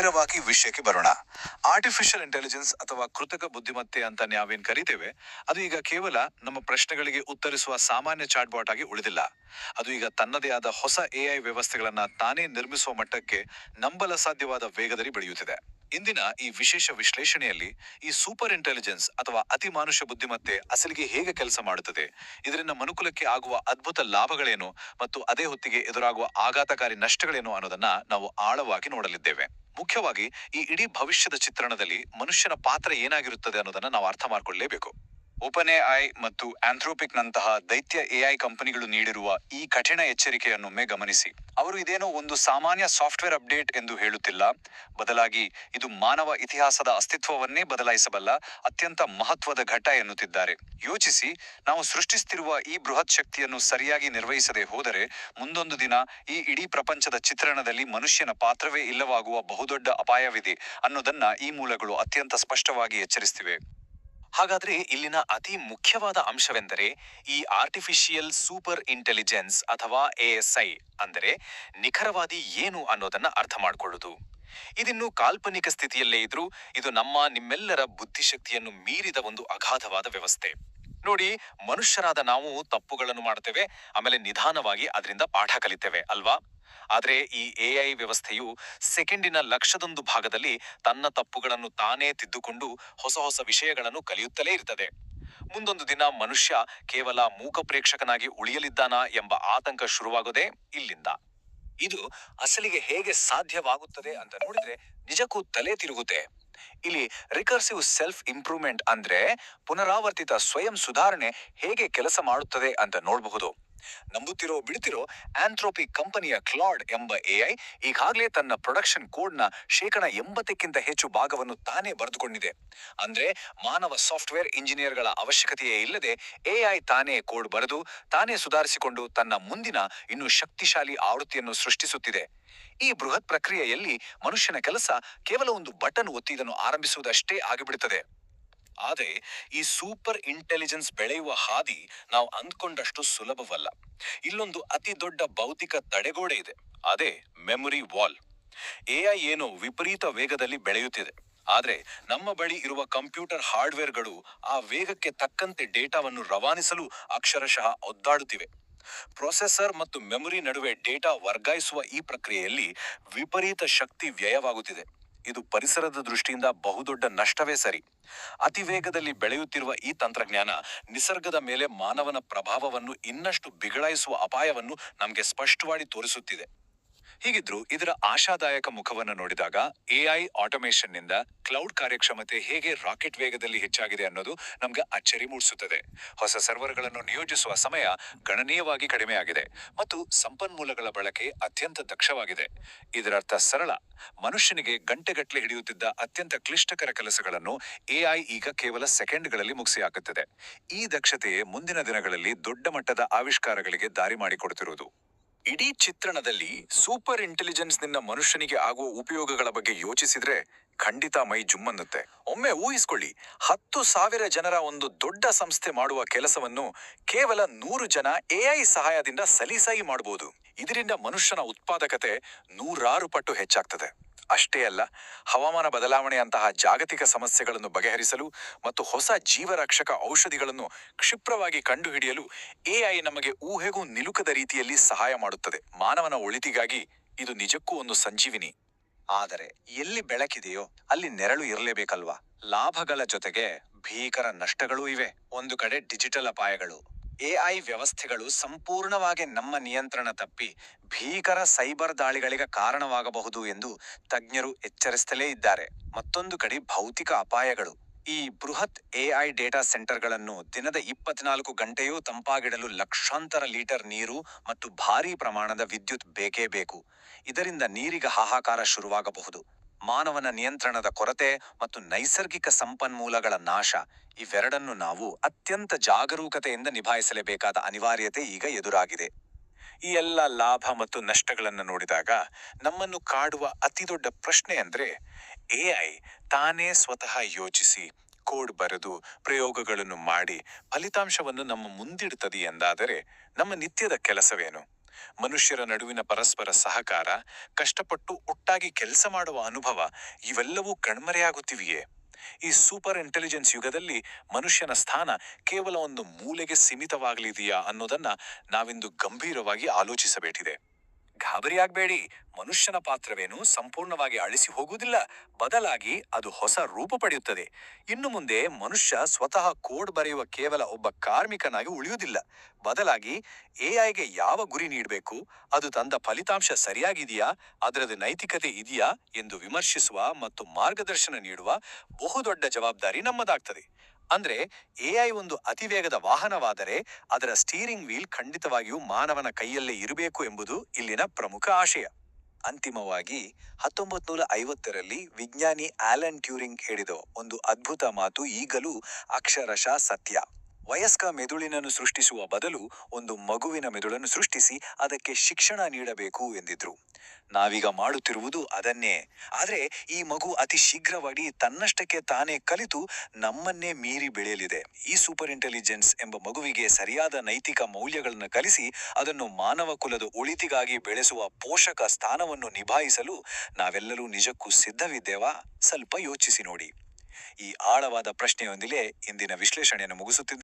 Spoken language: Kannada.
ನೇರವಾಗಿ ವಿಷಯಕ್ಕೆ ಬರೋಣ. ಆರ್ಟಿಫಿಷಿಯಲ್ ಇಂಟೆಲಿಜೆನ್ಸ್ ಅಥವಾ ಕೃತಕ ಬುದ್ಧಿಮತ್ತೆ ಅಂತ ನಾವೇನ್ ಕರಿತೇವೆ, ಅದು ಈಗ ಕೇವಲ ನಮ್ಮ ಪ್ರಶ್ನೆಗಳಿಗೆ ಉತ್ತರಿಸುವ ಸಾಮಾನ್ಯ ಚಾಟ್ಬಾಟ್ ಆಗಿ ಉಳಿದಿಲ್ಲ. ಅದು ಈಗ ತನ್ನದೇ ಆದ ಹೊಸ ಎಐ ವ್ಯವಸ್ಥೆಗಳನ್ನ ತಾನೇ ನಿರ್ಮಿಸುವ ಮಟ್ಟಕ್ಕೆ ನಂಬಲ ಸಾಧ್ಯವಾದ ವೇಗದಲ್ಲಿ ಬೆಳೆಯುತ್ತಿದೆ. ಇಂದಿನ ಈ ವಿಶೇಷ ವಿಶ್ಲೇಷಣೆಯಲ್ಲಿ ಈ ಸೂಪರ್ ಇಂಟೆಲಿಜೆನ್ಸ್ ಅಥವಾ ಅತಿ ಮಾನುಷ್ಯ ಬುದ್ಧಿಮತ್ತೆ ಅಸಲಿಗೆ ಹೇಗೆ ಕೆಲಸ ಮಾಡುತ್ತದೆ, ಇದರಿಂದ ಮನುಕುಲಕ್ಕೆ ಆಗುವ ಅದ್ಭುತ ಲಾಭಗಳೇನು ಮತ್ತು ಅದೇ ಹೊತ್ತಿಗೆ ಎದುರಾಗುವ ಆಘಾತಕಾರಿ ನಷ್ಟಗಳೇನು ಅನ್ನೋದನ್ನ ನಾವು ಆಳವಾಗಿ ನೋಡಲಿದ್ದೇವೆ. ಮುಖ್ಯವಾಗಿ ಈ ಇಡೀ ಭವಿಷ್ಯದ ಚಿತ್ರಣದಲ್ಲಿ ಮನುಷ್ಯನ ಪಾತ್ರ ಏನಾಗಿರುತ್ತದೆ ಅನ್ನೋದನ್ನ ನಾವು ಅರ್ಥ ಮಾಡ್ಕೊಳ್ಳೇಬೇಕು. ಓಪನ್ ಎಐ ಮತ್ತು ಆಂಥ್ರೋಪಿಕ್ ನಂತಹ ದೈತ್ಯ ಎಐ ಕಂಪನಿಗಳು ನೀಡಿರುವ ಈ ಕಠಿಣ ಎಚ್ಚರಿಕೆಯನ್ನೊಮ್ಮೆ ಗಮನಿಸಿ. ಅವರು ಇದೇನೋ ಒಂದು ಸಾಮಾನ್ಯ ಸಾಫ್ಟ್ವೇರ್ ಅಪ್ಡೇಟ್ ಎಂದು ಹೇಳುತ್ತಿಲ್ಲ, ಬದಲಾಗಿ ಇದು ಮಾನವ ಇತಿಹಾಸದ ಅಸ್ತಿತ್ವವನ್ನೇ ಬದಲಾಯಿಸಬಲ್ಲ ಅತ್ಯಂತ ಮಹತ್ವದ ಘಟ್ಟ ಎನ್ನುತ್ತಿದ್ದಾರೆ. ಯೋಚಿಸಿ, ನಾವು ಸೃಷ್ಟಿಸುತ್ತಿರುವ ಈ ಬೃಹತ್ ಶಕ್ತಿಯನ್ನು ಸರಿಯಾಗಿ ನಿರ್ವಹಿಸದೆ ಹೋದರೆ ಮುಂದೊಂದು ದಿನ ಈ ಇಡೀ ಪ್ರಪಂಚದ ಚಿತ್ರಣದಲ್ಲಿ ಮನುಷ್ಯನ ಪಾತ್ರವೇ ಇಲ್ಲವಾಗುವ ಬಹುದೊಡ್ಡ ಅಪಾಯವಿದೆ ಅನ್ನೋದನ್ನ ಈ ಮೂಲಗಳು ಅತ್ಯಂತ ಸ್ಪಷ್ಟವಾಗಿ ಎಚ್ಚರಿಸುತ್ತಿವೆ. ಹಾಗಾದ್ರೆ ಇಲ್ಲಿನ ಅತಿ ಮುಖ್ಯವಾದ ಅಂಶವೆಂದರೆ ಈ ಆರ್ಟಿಫಿಷಿಯಲ್ ಸೂಪರ್ ಇಂಟೆಲಿಜೆನ್ಸ್ ಅಥವಾ ಎಎಸ್ಐ ಅಂದರೆ ನಿಖರವಾದಿ ಏನು ಅನ್ನೋದನ್ನ ಅರ್ಥ ಮಾಡಿಕೊಳ್ಳುವುದು. ಇದಿನ್ನು ಕಾಲ್ಪನಿಕ ಸ್ಥಿತಿಯಲ್ಲೇ ಇದ್ರೂ ಇದು ನಿಮ್ಮೆಲ್ಲರ ಬುದ್ಧಿಶಕ್ತಿಯನ್ನು ಮೀರಿದ ಒಂದು ಅಗಾಧವಾದ ವ್ಯವಸ್ಥೆ. ನೋಡಿ, ಮನುಷ್ಯರಾದ ನಾವು ತಪ್ಪುಗಳನ್ನು ಮಾಡ್ತೇವೆ, ಆಮೇಲೆ ನಿಧಾನವಾಗಿ ಅದರಿಂದ ಪಾಠ ಕಲಿತೇವೆ ಅಲ್ವಾ? ಆದ್ರೆ ಈ ಎಐ ವ್ಯವಸ್ಥೆಯು ಸೆಕೆಂಡಿನ 1,00,000 ಭಾಗದಲ್ಲಿ ತನ್ನ ತಪ್ಪುಗಳನ್ನು ತಾನೇ ತಿದ್ದುಕೊಂಡು ಹೊಸ ಹೊಸ ವಿಷಯಗಳನ್ನು ಕಲಿಯುತ್ತಲೇ ಇರ್ತದೆ. ಮುಂದೊಂದು ದಿನ ಮನುಷ್ಯ ಕೇವಲ ಮೂಕ ಪ್ರೇಕ್ಷಕನಾಗಿ ಉಳಿಯಲಿದ್ದಾನಾ ಎಂಬ ಆತಂಕ ಶುರುವಾಗೋದೇ ಇಲ್ಲಿಂದ. ಇದು ಅಸಲಿಗೆ ಹೇಗೆ ಸಾಧ್ಯವಾಗುತ್ತದೆ ಅಂತ ನೋಡಿದ್ರೆ ನಿಜಕ್ಕೂ ತಲೆ ತಿರುಗುತ್ತೆ. ಇಲ್ಲಿ ರಿಕರ್ಸಿವ್ ಸೆಲ್ಫ್ ಇಂಪ್ರೂವ್ಮೆಂಟ್ ಅಂದ್ರೆ ಪುನರಾವರ್ತಿತ ಸ್ವಯಂ ಸುಧಾರಣೆ ಹೇಗೆ ಕೆಲಸ ಮಾಡುತ್ತದೆ ಅಂತ ನೋಡಬಹುದು. ನಂಬುತ್ತಿರೋ ಬಿಡ್ತಿರೋ, ಆಂಥ್ರೋಪಿಕ್ ಕಂಪನಿಯ ಕ್ಲಾಡ್ ಎಂಬ ಎಐ ಈಗಾಗಲೇ ತನ್ನ ಪ್ರೊಡಕ್ಷನ್ ಕೋಡ್ ನ 80%ಕ್ಕಿಂತ ಹೆಚ್ಚು ಭಾಗವನ್ನು ತಾನೇ ಬರೆದುಕೊಂಡಿದೆ. ಅಂದ್ರೆ ಮಾನವ ಸಾಫ್ಟ್ವೇರ್ ಇಂಜಿನಿಯರ್ಗಳ ಅವಶ್ಯಕತೆಯೇ ಇಲ್ಲದೆ ಎಐ ತಾನೇ ಕೋಡ್ ಬರೆದು ತಾನೇ ಸುಧಾರಿಸಿಕೊಂಡು ತನ್ನ ಮುಂದಿನ ಇನ್ನೂ ಶಕ್ತಿಶಾಲಿ ಆವೃತ್ತಿಯನ್ನು ಸೃಷ್ಟಿಸುತ್ತಿದೆ. ಈ ಬೃಹತ್ ಪ್ರಕ್ರಿಯೆಯಲ್ಲಿ ಮನುಷ್ಯನ ಕೆಲಸ ಕೇವಲ ಒಂದು ಬಟನ್ ಒತ್ತಿ ಇದನ್ನು ಆರಂಭಿಸುವುದಷ್ಟೇ ಆಗಿಬಿಡುತ್ತದೆ. ಆದರೆ ಈ ಸೂಪರ್ ಇಂಟೆಲಿಜೆನ್ಸ್ ಬೆಳೆಯುವ ಹಾದಿ ನಾವು ಅಂದ್ಕೊಂಡಷ್ಟು ಸುಲಭವಲ್ಲ. ಇಲ್ಲೊಂದು ಅತಿ ದೊಡ್ಡ ಭೌತಿಕ ತಡೆಗೋಡೆ ಇದೆ, ಅದೇ ಮೆಮೊರಿ ವಾಲ್. ಎಐ ಏನೋ ವಿಪರೀತ ವೇಗದಲ್ಲಿ ಬೆಳೆಯುತ್ತಿದೆ, ಆದ್ರೆ ನಮ್ಮ ಬಳಿ ಇರುವ ಕಂಪ್ಯೂಟರ್ ಹಾರ್ಡ್ವೇರ್ಗಳು ಆ ವೇಗಕ್ಕೆ ತಕ್ಕಂತೆ ಡೇಟಾವನ್ನು ರವಾನಿಸಲು ಅಕ್ಷರಶಃ ಒದ್ದಾಡುತ್ತಿವೆ. ಪ್ರೊಸೆಸರ್ ಮತ್ತು ಮೆಮೊರಿ ನಡುವೆ ಡೇಟಾ ವರ್ಗಾಯಿಸುವ ಈ ಪ್ರಕ್ರಿಯೆಯಲ್ಲಿ ವಿಪರೀತ ಶಕ್ತಿ ವ್ಯಯವಾಗುತ್ತಿದೆ. ಇದು ಪರಿಸರದ ದೃಷ್ಟಿಯಿಂದ ಬಹುದೊಡ್ಡ ನಷ್ಟವೇ ಸರಿ. ಅತಿ ವೇಗದಲ್ಲಿ ಬೆಳೆಯುತ್ತಿರುವ ಈ ತಂತ್ರಜ್ಞಾನ ನಿಸರ್ಗದ ಮೇಲೆ ಮಾನವನ ಪ್ರಭಾವವನ್ನು ಇನ್ನಷ್ಟು ಬಿಗಡಾಯಿಸುವ ಅಪಾಯವನ್ನು ನಮಗೆ ಸ್ಪಷ್ಟವಾಗಿ ತೋರಿಸುತ್ತಿದೆ. ಹೀಗಿದ್ರೂ ಇದರ ಆಶಾದಾಯಕ ಮುಖವನ್ನು ನೋಡಿದಾಗ ಎಐ ಆಟೋಮೇಷನ್ ನಿಂದ ಕ್ಲೌಡ್ ಕಾರ್ಯಕ್ಷಮತೆ ಹೇಗೆ ರಾಕೆಟ್ ವೇಗದಲ್ಲಿ ಹೆಚ್ಚಾಗಿದೆ ಅನ್ನೋದು ನಮ್ಗೆ ಅಚ್ಚರಿ ಮೂಡಿಸುತ್ತದೆ. ಹೊಸ ಸರ್ವರ್ಗಳನ್ನು ನಿಯೋಜಿಸುವ ಸಮಯ ಗಣನೀಯವಾಗಿ ಕಡಿಮೆಯಾಗಿದೆ ಮತ್ತು ಸಂಪನ್ಮೂಲಗಳ ಬಳಕೆ ಅತ್ಯಂತ ದಕ್ಷವಾಗಿದೆ. ಇದರರ್ಥ ಸರಳ, ಮನುಷ್ಯನಿಗೆ ಗಂಟೆಗಟ್ಟಲೆ ಹಿಡಿಯುತ್ತಿದ್ದ ಅತ್ಯಂತ ಕ್ಲಿಷ್ಟಕರ ಕೆಲಸಗಳನ್ನು ಎಐ ಈಗ ಕೇವಲ ಸೆಕೆಂಡ್ಗಳಲ್ಲಿ ಮುಗಿಸಿ ಹಾಕುತ್ತದೆ. ಈ ದಕ್ಷತೆಯೇ ಮುಂದಿನ ದಿನಗಳಲ್ಲಿ ದೊಡ್ಡ ಮಟ್ಟದ ಆವಿಷ್ಕಾರಗಳಿಗೆ ದಾರಿ ಮಾಡಿಕೊಡುತ್ತಿರುವುದು. ಇಡೀ ಚಿತ್ರಣದಲ್ಲಿ ಸೂಪರ್ ಇಂಟೆಲಿಜೆನ್ಸ್ ನಿಂದ ಮನುಷ್ಯನಿಗೆ ಆಗುವ ಉಪಯೋಗಗಳ ಬಗ್ಗೆ ಯೋಚಿಸಿದ್ರೆ ಖಂಡಿತ ಮೈ ಜುಮ್ಮನ್ನುತ್ತೆ. ಒಮ್ಮೆ ಊಹಿಸ್ಕೊಳ್ಳಿ, 10,000 ಜನರ ಒಂದು ದೊಡ್ಡ ಸಂಸ್ಥೆ ಮಾಡುವ ಕೆಲಸವನ್ನು ಕೇವಲ 100 ಜನ ಎಐ ಸಹಾಯದಿಂದ ಸಲೀಸಾಗಿ ಮಾಡಬಹುದು. ಇದರಿಂದ ಮನುಷ್ಯನ ಉತ್ಪಾದಕತೆ 100 ಪಟ್ಟು ಹೆಚ್ಚಾಗ್ತದೆ. ಅಷ್ಟೇ ಅಲ್ಲ, ಹವಾಮಾನ ಬದಲಾವಣೆಯಂತಹ ಜಾಗತಿಕ ಸಮಸ್ಯೆಗಳನ್ನು ಬಗೆಹರಿಸಲು ಮತ್ತು ಹೊಸ ಜೀವರಕ್ಷಕ ಔಷಧಿಗಳನ್ನು ಕ್ಷಿಪ್ರವಾಗಿ ಕಂಡುಹಿಡಿಯಲು ಎಐ ನಮಗೆ ಊಹೆಗೂ ನಿಲುಕದ ರೀತಿಯಲ್ಲಿ ಸಹಾಯ ಮಾಡುತ್ತದೆ. ಮಾನವನ ಒಳಿತಿಗಾಗಿ ಇದು ನಿಜಕ್ಕೂ ಒಂದು ಸಂಜೀವಿನಿ. ಆದರೆ ಎಲ್ಲಿ ಬೆಳಕಿದೆಯೋ ಅಲ್ಲಿ ನೆರಳು ಇರಲೇಬೇಕಲ್ವಾ? ಲಾಭಗಳ ಜೊತೆಗೆ ಭೀಕರ ನಷ್ಟಗಳೂ ಇವೆ. ಒಂದು ಕಡೆ ಡಿಜಿಟಲ್ ಅಪಾಯಗಳು. ಎಐ ವ್ಯವಸ್ಥೆಗಳು ಸಂಪೂರ್ಣವಾಗಿ ನಮ್ಮ ನಿಯಂತ್ರಣ ತಪ್ಪಿ ಭೀಕರ ಸೈಬರ್ ದಾಳಿಗಳಿಗೆ ಕಾರಣವಾಗಬಹುದು ಎಂದು ತಜ್ಞರು ಎಚ್ಚರಿಸುತ್ತಲೇ ಇದ್ದಾರೆ. ಮತ್ತೊಂದು ಕಡೆ ಭೌತಿಕ ಅಪಾಯಗಳು. ಈ ಬೃಹತ್ ಎಐ ಡೇಟಾ ಸೆಂಟರ್ಗಳನ್ನು ದಿನದ 24 ಗಂಟೆಯೂ ತಂಪಾಗಿಡಲು ಲಕ್ಷಾಂತರ ಲೀಟರ್ ನೀರು ಮತ್ತು ಭಾರೀ ಪ್ರಮಾಣದ ವಿದ್ಯುತ್ ಬೇಕೇ ಬೇಕು. ಇದರಿಂದ ನೀರಿಗೆ ಹಾಹಾಕಾರ ಶುರುವಾಗಬಹುದು. ಮಾನವನ ನಿಯಂತ್ರಣದ ಕೊರತೆ ಮತ್ತು ನೈಸರ್ಗಿಕ ಸಂಪನ್ಮೂಲಗಳ ನಾಶ, ಇವೆರಡನ್ನು ನಾವು ಅತ್ಯಂತ ಜಾಗರೂಕತೆಯಿಂದ ನಿಭಾಯಿಸಲೇಬೇಕಾದ ಅನಿವಾರ್ಯತೆ ಈಗ ಎದುರಾಗಿದೆ. ಈ ಎಲ್ಲ ಲಾಭ ಮತ್ತು ನಷ್ಟಗಳನ್ನು ನೋಡಿದಾಗ ನಮ್ಮನ್ನು ಕಾಡುವ ಅತಿದೊಡ್ಡ ಪ್ರಶ್ನೆ ಅಂದ್ರೆ, ಎಐ ತಾನೇ ಸ್ವತಃ ಯೋಚಿಸಿ ಕೋಡ್ ಬರೆದು ಪ್ರಯೋಗಗಳನ್ನು ಮಾಡಿ ಫಲಿತಾಂಶವನ್ನು ನಮ್ಮ ಮುಂದಿಡುತ್ತದೆ ಎಂದಾದರೆ ನಮ್ಮ ನಿತ್ಯದ ಕೆಲಸವೇನು? ಮನುಷ್ಯರ ನಡುವಿನ ಪರಸ್ಪರ ಸಹಕಾರ, ಕಷ್ಟಪಟ್ಟು ಒಟ್ಟಾಗಿ ಕೆಲಸ ಮಾಡುವ ಅನುಭವ ಇವೆಲ್ಲವೂ ಕಣ್ಮರೆಯಾಗುತ್ತಿವೆಯೇ? ಈ ಸೂಪರ್ ಇಂಟೆಲಿಜೆನ್ಸ್ ಯುಗದಲ್ಲಿ ಮನುಷ್ಯನ ಸ್ಥಾನ ಕೇವಲ ಒಂದು ಮೂಲೆಗೆ ಸೀಮಿತವಾಗಲಿದೆಯಾ ಅನ್ನೋದನ್ನ ನಾವಿಂದು ಗಂಭೀರವಾಗಿ ಆಲೋಚಿಸಬೇಕಿದೆ. ಗಾಬರಿಯಾಗಬೇಡಿ, ಮನುಷ್ಯನ ಪಾತ್ರವೇನು ಸಂಪೂರ್ಣವಾಗಿ ಅಳಿಸಿ ಹೋಗುವುದಿಲ್ಲ, ಬದಲಾಗಿ ಅದು ಹೊಸ ರೂಪ ಪಡೆಯುತ್ತದೆ. ಇನ್ನು ಮುಂದೆ ಮನುಷ್ಯ ಸ್ವತಃ ಕೋಡ್ ಬರೆಯುವ ಕೇವಲ ಒಬ್ಬ ಕಾರ್ಮಿಕನಾಗಿ ಉಳಿಯುವುದಿಲ್ಲ, ಬದಲಾಗಿ ಎಐಗೆ ಯಾವ ಗುರಿ ನೀಡಬೇಕು, ಅದು ತಂದ ಫಲಿತಾಂಶ ಸರಿಯಾಗಿದೆಯಾ, ಅದರದ್ದು ನೈತಿಕತೆ ಇದೆಯಾ ಎಂದು ವಿಮರ್ಶಿಸುವ ಮತ್ತು ಮಾರ್ಗದರ್ಶನ ನೀಡುವ ಬಹುದೊಡ್ಡ ಜವಾಬ್ದಾರಿ ನಮ್ಮದಾಗ್ತದೆ. ಅಂದ್ರೆ ಎಐ ಒಂದು ಅತಿವೇಗದ ವಾಹನವಾದರೆ ಅದರ ಸ್ಟೀರಿಂಗ್ ವೀಲ್ ಖಂಡಿತವಾಗಿಯೂ ಮಾನವನ ಕೈಯಲ್ಲೇ ಇರಬೇಕು ಎಂಬುದು ಇಲ್ಲಿನ ಪ್ರಮುಖ ಆಶಯ. ಅಂತಿಮವಾಗಿ 1950ರಲ್ಲಿ ವಿಜ್ಞಾನಿ ಆಲನ್ ಟ್ಯೂರಿಂಗ್ ಹೇಳಿದ ಒಂದು ಅದ್ಭುತ ಮಾತು ಈಗಲೂ ಅಕ್ಷರಶಃ ಸತ್ಯ. ವಯಸ್ಕ ಮೆದುಳಿನನ್ನು ಸೃಷ್ಟಿಸುವ ಬದಲು ಒಂದು ಮಗುವಿನ ಮೆದುಳನ್ನು ಸೃಷ್ಟಿಸಿ ಅದಕ್ಕೆ ಶಿಕ್ಷಣ ನೀಡಬೇಕು ಎಂದಿದ್ರು. ನಾವೀಗ ಮಾಡುತ್ತಿರುವುದು ಅದನ್ನೇ. ಆದ್ರೆ ಈ ಮಗು ಅತಿ ಶೀಘ್ರವಾಗಿ ತನ್ನಷ್ಟಕ್ಕೆ ತಾನೇ ಕಲಿತು ನಮ್ಮನ್ನೇ ಮೀರಿ ಬೆಳೆಯಲಿದೆ. ಈ ಸೂಪರ್ ಇಂಟೆಲಿಜೆನ್ಸ್ ಎಂಬ ಮಗುವಿಗೆ ಸರಿಯಾದ ನೈತಿಕ ಮೌಲ್ಯಗಳನ್ನು ಕಲಿಸಿ ಅದನ್ನು ಮಾನವ ಕುಲದ ಒಳಿತಿಗಾಗಿ ಬೆಳೆಸುವ ಪೋಷಕ ಸ್ಥಾನವನ್ನು ನಿಭಾಯಿಸಲು ನಾವೆಲ್ಲರೂ ನಿಜಕ್ಕೂ ಸಿದ್ಧವಿದ್ದೇವಾ? ಸ್ವಲ್ಪ ಯೋಚಿಸಿ ನೋಡಿ. ಈ ಆಳವಾದ ಪ್ರಶ್ನೆಯೊಂದಿಗೆ ಇಂದಿನ ವಿಶ್ಲೇಷಣೆಯನ್ನು ಮುಗಿಸುತ್ತಿದ್ದೇವೆ.